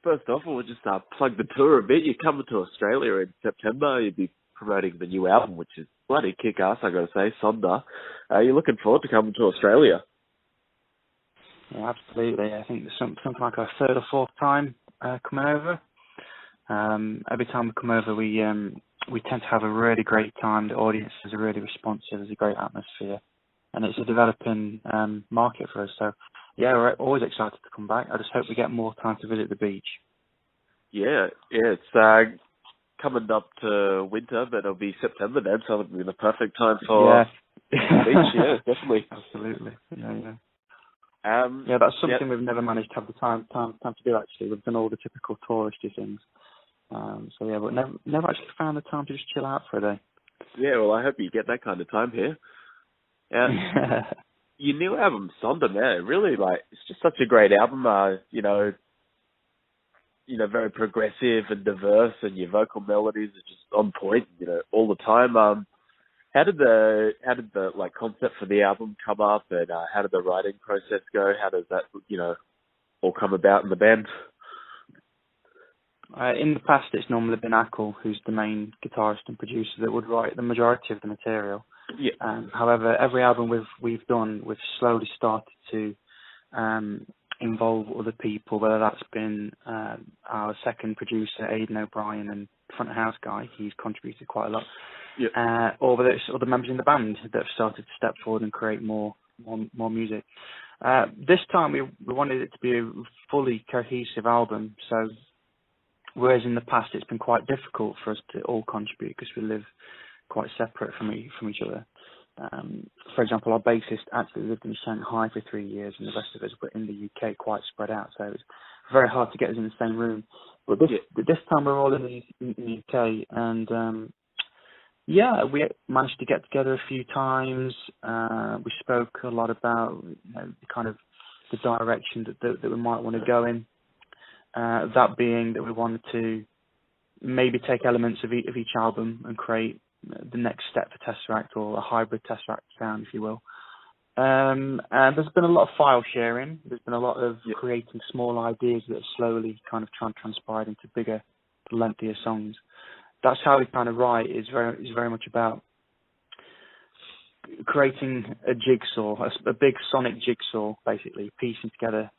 first off, we'll just plug the tour a bit. You're coming to Australia in September. You'll be promoting the new album, which is bloody kick-ass, I got to say, Sonder. You're looking forward to coming to Australia? Yeah, absolutely. I think there's something like our third or fourth time coming over. Every time we come over, we tend to have a really great time. The audience is really responsive. There's a great atmosphere, and it's a developing market for us. So, yeah, we're always excited to come back. I just hope we get more time to visit the beach. Yeah, it's coming up to winter, but it'll be September then, so it'll be the perfect time for the beach. Yeah, definitely. Absolutely. Yeah. Yeah, that's something we've never managed to have the time to do, actually. We've done all the typical touristy things. But never actually found the time to just chill out for a day. Yeah, well, I hope you get that kind of time here. Your new album, Sonder, man, really, it's just such a great album. Very progressive and diverse, and your vocal melodies are just on point, all the time. How did the concept for the album come up, and how did the writing process go? How does that, all come about in the band? In the past, it's normally been Ackle, who's the main guitarist and producer, that would write the majority of the material. Yeah. However, every album we've done, we've slowly started to involve other people, whether that's been our second producer, Aidan O'Brien, and front of house guy. He's contributed quite a lot. Yeah. Or whether it's other members in the band that have started to step forward and create more music. This time we wanted it to be a fully cohesive album, so whereas in the past it's been quite difficult for us to all contribute because we live quite separate from each other. For example, our bassist actually lived in Shanghai for 3 years, and the rest of us were in the UK, quite spread out, so it was very hard to get us in the same room. But this time we're all in the UK, and we managed to get together a few times. We spoke a lot about kind of the direction that we might want to go in. That being that we wanted to maybe take elements of each album and create the next step for Tesseract, or a hybrid Tesseract sound, if you will. And there's been a lot of file sharing. There's been a lot of creating small ideas that have slowly kind of transpired into bigger, lengthier songs. That's how we kind of write. Is very much about creating a jigsaw, a big sonic jigsaw, basically piecing together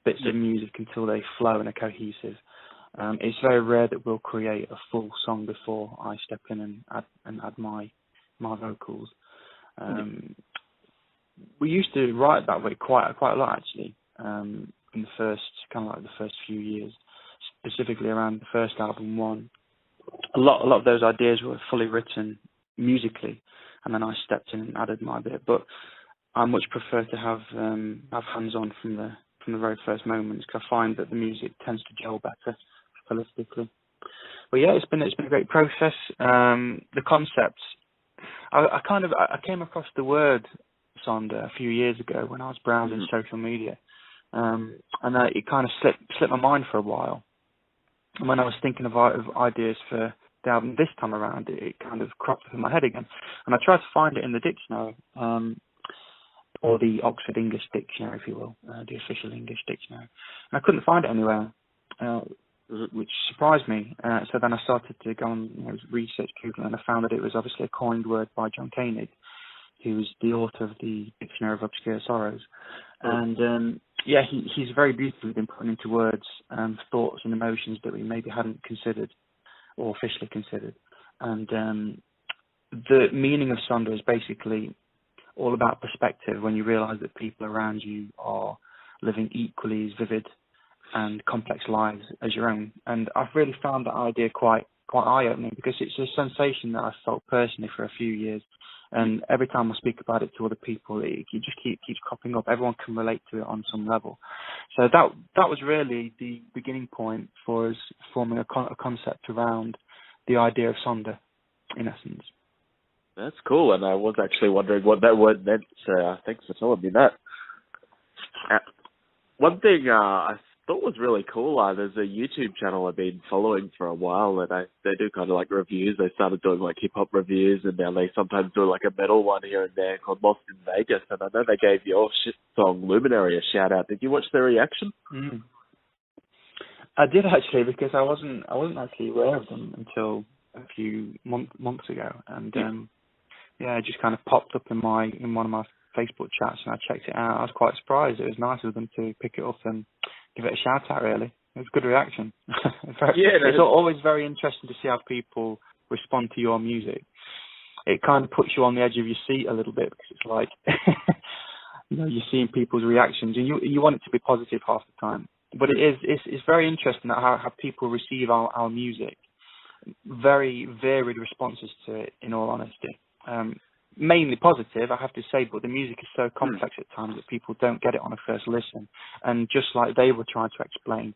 bits of music until they flow and are cohesive. It's very rare that we'll create a full song before I step in and add my vocals. We used to write that way quite a lot, actually, in the first few years, specifically around the first album One. A lot of those ideas were fully written musically, and then I stepped in and added my bit. But I much prefer to have hands-on from the very first moments, because I find that the music tends to gel better holistically. But yeah, it's been a great process. The concepts, I came across the word Sonder a few years ago when I was browsing social media, and it kind of slipped my mind for a while. And when I was thinking of ideas for the album this time around, it kind of cropped up in my head again, and I tried to find it in the dictionary, or the Oxford English Dictionary, if you will, the official English dictionary, and I couldn't find it anywhere, which surprised me. So then I started to go and research Google, and I found that it was obviously a coined word by John Koenig, who was the author of the Dictionary of Obscure Sorrows. And he's very beautifully been putting into words thoughts and emotions that we maybe hadn't considered or officially considered. And the meaning of Sonder is basically all about perspective, when you realise that people around you are living equally as vivid and complex lives as your own. And I've really found that idea quite eye-opening, because it's a sensation that I've felt personally for a few years. And every time I speak about it to other people, it just keeps cropping up. Everyone can relate to it on some level. So that was really the beginning point for us forming a concept around the idea of Sonder, in essence. That's cool, and I was actually wondering what that word meant, so thanks for telling me that. One thing I thought was really cool, there's a YouTube channel I've been following for a while, and they do kind of like reviews. They started doing like hip-hop reviews, and now they sometimes do like a metal one here and there called Lost in Vegas, and I know they gave your song Luminary a shout-out. Did you watch their reaction? I did actually, because I wasn't actually aware of them until a few months ago, and yeah, it just kind of popped up in one of my Facebook chats, and I checked it out. I was quite surprised. It was nice of them to pick it up and give it a shout out. Really, it was a good reaction. It's always very interesting to see how people respond to your music. It kind of puts you on the edge of your seat a little bit, because it's like you're seeing people's reactions, and you want it to be positive half the time. But it's very interesting how people receive our music. Very varied responses to it, in all honesty. Mainly positive, I have to say, but the music is so complex at times that people don't get it on a first listen. And just like they were trying to explain,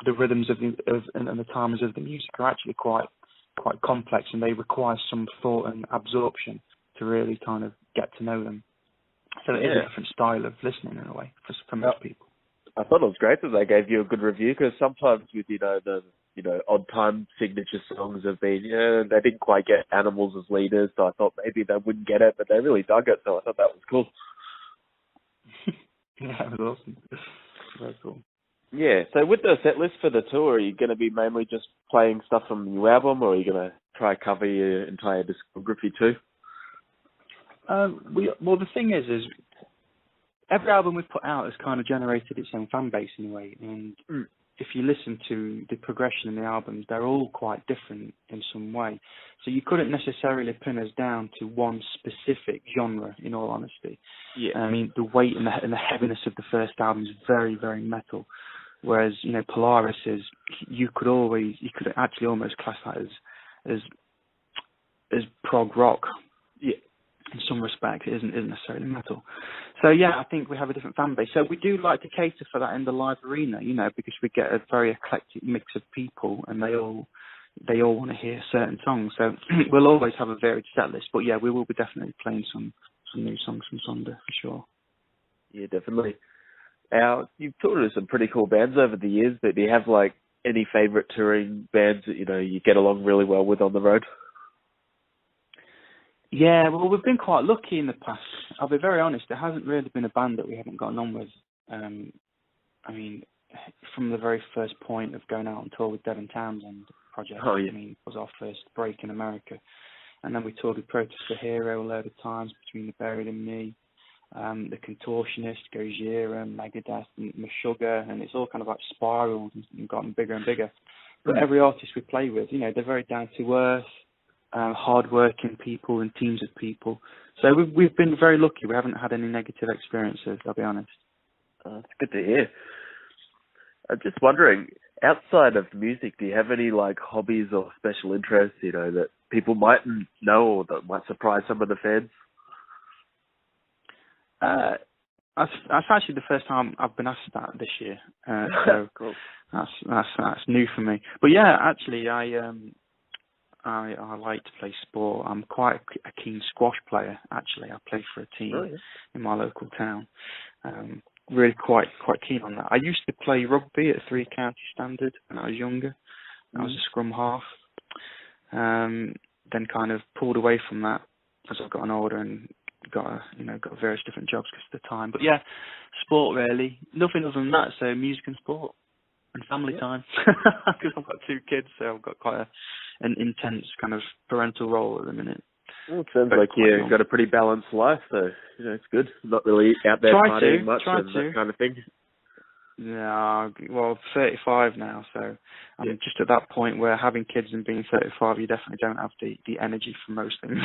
the rhythms and the timings of the music are actually quite complex, and they require some thought and absorption to really kind of get to know them. So it is a different style of listening in a way for most people. I thought it was great that they gave you a good review, because sometimes with the odd time signature songs have been they didn't quite get animals as leaders, so I thought maybe they wouldn't get it, but they really dug it, so I thought that was cool. Yeah, it was awesome. Very cool. Yeah, so with the set list for the tour, are you going to be mainly just playing stuff from the new album, or are you going to try to cover your entire discography too? Well, the thing is every album we've put out has kind of generated its own fan base in a way, and if you listen to the progression in the albums, they're all quite different in some way. So you couldn't necessarily pin us down to one specific genre, in all honesty. Yeah. I mean, the weight and the heaviness of the first album is very, very metal, whereas, Polaris is, you could actually almost class that as prog rock. Yeah. In some respects, it isn't necessarily metal. So yeah, I think we have a different fan base. So we do like to cater for that in the live arena, because we get a very eclectic mix of people, and they all want to hear certain songs. So we'll always have a varied set list. But yeah, we will be definitely playing some new songs from Sonder for sure. Yeah, definitely. You've toured with some pretty cool bands over the years, but do you have any favourite touring bands that you get along really well with on the road? Yeah, well, we've been quite lucky in the past. I'll be very honest, there hasn't really been a band that we haven't gotten on with. I mean, from the very first point of going out on tour with Devon Townsend project, it was our first break in America. And then we toured with Protest the Hero a load of times, Between the Buried and Me, The Contortionist, Gojira, Megadeth, and Meshuggah, and it's all kind of spiraled and gotten bigger and bigger. But every artist we play with, they're very down to earth, hard-working people and teams of people. So we've been very lucky. We haven't had any negative experiences, I'll be honest. That's good to hear. I'm just wondering, outside of music, do you have any hobbies or special interests, that people mightn't know or that might surprise some of the fans? That's actually the first time I've been asked that this year. So cool. That's new for me. But yeah, actually, I like to play sport. I'm quite a keen squash player, actually. I play for a team in my local town. Really quite keen on that. I used to play rugby at 3 county standard when I was younger. I was a scrum half. Then kind of pulled away from that as I've gotten older and got various different jobs because of the time. But yeah, sport really. Nothing other than that. So music and sport and family time. Because I've got 2 kids, so I've got quite an intense kind of parental role at the minute. Well, it sounds like you've got a pretty balanced life, so it's good. Not really out there partying much and that kind of thing. No, well, 35 now, so I'm just at that point where having kids and being 35, you definitely don't have the energy for most things.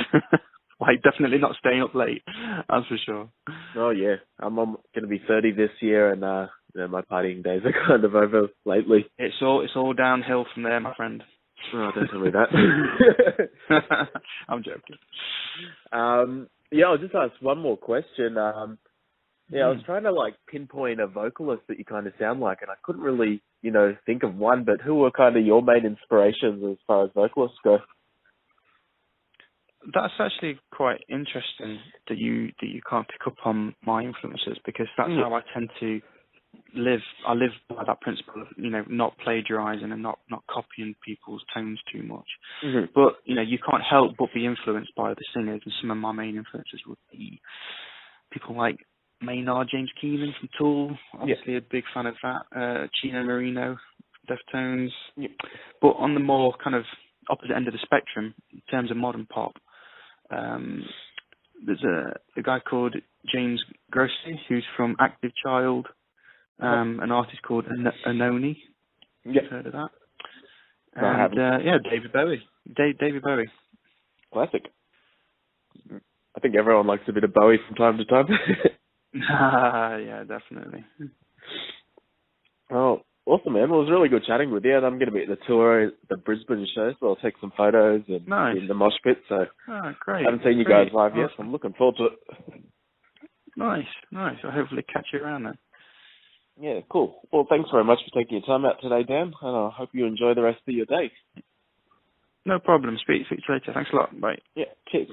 Definitely not staying up late, that's for sure. Oh yeah, I'm going to be 30 this year, and my partying days are kind of over lately. It's all downhill from there, my friend. Oh, don't tell me that. I'm joking. I'll just ask one more question. I was trying to pinpoint a vocalist that you kind of sound like, and I couldn't really, think of one, but who were kind of your main inspirations as far as vocalists go? That's actually quite interesting that you can't pick up on my influences, because that's how I tend to live. I live by that principle of, not plagiarizing and not copying people's tones too much. Mm-hmm. But, you can't help but be influenced by the singers, and some of my main influences would be people like Maynard James Keenan from Tool, obviously a big fan of that, Chino Marino Deftones. Yep. But on the more kind of opposite end of the spectrum, in terms of modern pop, there's a guy called James Grossi, who's from Active Child, an artist called Anoni. Yeah. You've heard of that? No, I haven't. David Bowie. David Bowie. Classic. I think everyone likes a bit of Bowie from time to time. Yeah, definitely. Oh, awesome, man. Well, it was really good chatting with you, and I'm going to be at the tour, the Brisbane show, so I'll take some photos and Nice. be in the mosh pit. So Great. I haven't seen you guys live yet, so I'm looking forward to it. Nice. I'll hopefully catch you around then. Yeah, cool. Well, thanks very much for taking your time out today, Dan, and I hope you enjoy the rest of your day. No problem. Speak to you later. Thanks a lot. Bye. Yeah, cheers.